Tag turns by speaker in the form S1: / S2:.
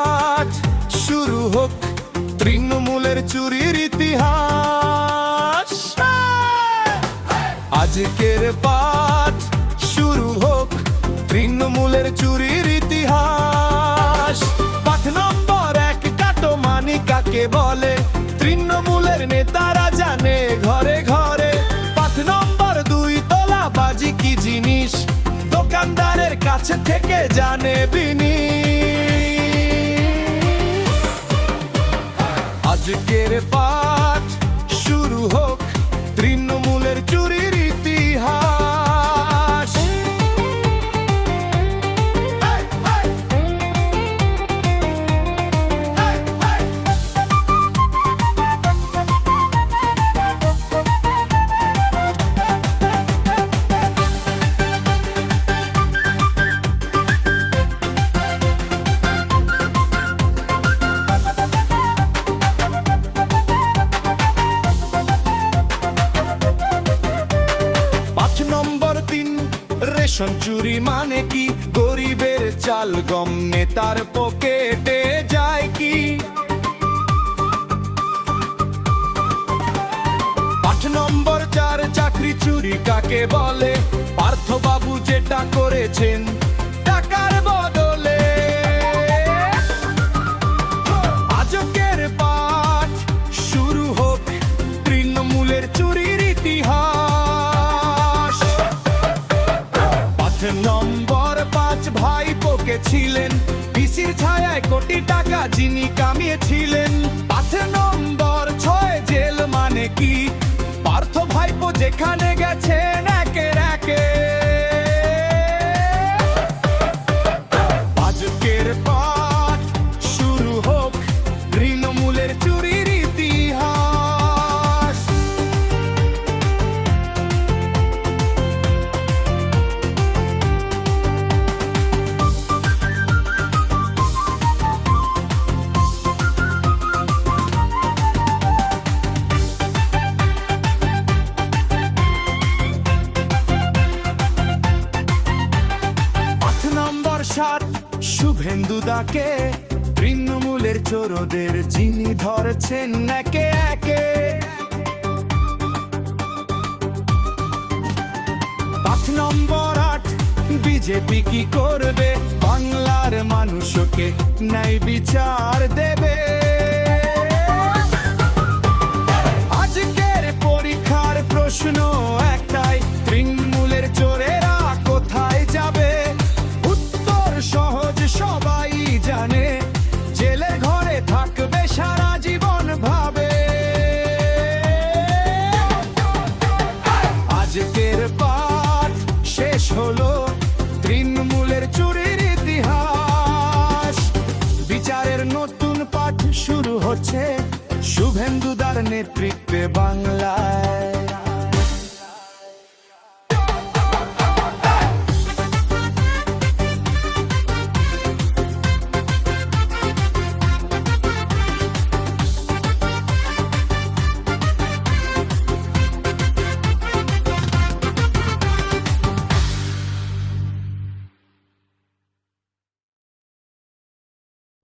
S1: পাঠ শুরু হোক তৃণমূলের চুরির ইতিহাস। আজকের পাঠ শুরু হোক তৃণমূলের চুরির ইতিহাস। পাঠ নম্বর 1, কাটমানি কাকে বলে, তৃণমূলের নেতারা জানে ঘরে ঘরে। পাঠ নম্বর 2, তোলাবাজি কি জিনিস, দোকানদারের কাছে থেকে জানে বিনি। আজকের পাঠ শুরু হোক তৃণমূলের চুরির ইতিহাস। নম্বর 3, রেশন চুরি মানে কি, গরিবের চাল গম নেতার পকেটে যায় কি। পাঠ নম্বর 4, চাকরি চুরি কাকে বলে, পার্থবাবু যেটা করেছেন টাকার বদলে। আজকের পাঠ শুরু হোক তৃণমূলের চুরির ইতিহাস। নম্বর 5, ভাইপোকে ছিলেন পিসির ছায়ায় কোটি টাকা যিনি কামিয়েছিলেন। পাঠ নম্বর 6, জেল মানে কি, পার্থ ভাইপো যেখানে গেছেন একে একে। আজকের পাঠ শুরু হোক তৃণমূলের চুরির ইতিহাস। নম্বর 7, শুভেন্দু দাকে, তৃণমূলের চোরদের যিনি ধরছেন একে একে। পাঠ নম্বর 8, বিজেপি কি করবে, বাংলার মানুষকে ন্যায় বিচার দেবে। আজকের পরীক্ষার প্রশ্ন একটাই, তৃণমূলের চোরেরা কোথায় যাবে। সহজ সবাই জানে, জেলের ঘরে থাকবে সারা জীবন ভাবে। আজকের পাঠ শেষ হলো তৃণমূলের চুরির ইতিহাস। বিচারের নতুন পাঠ শুরু হচ্ছে শুভেন্দুদার নেতৃত্বে বাংলায়।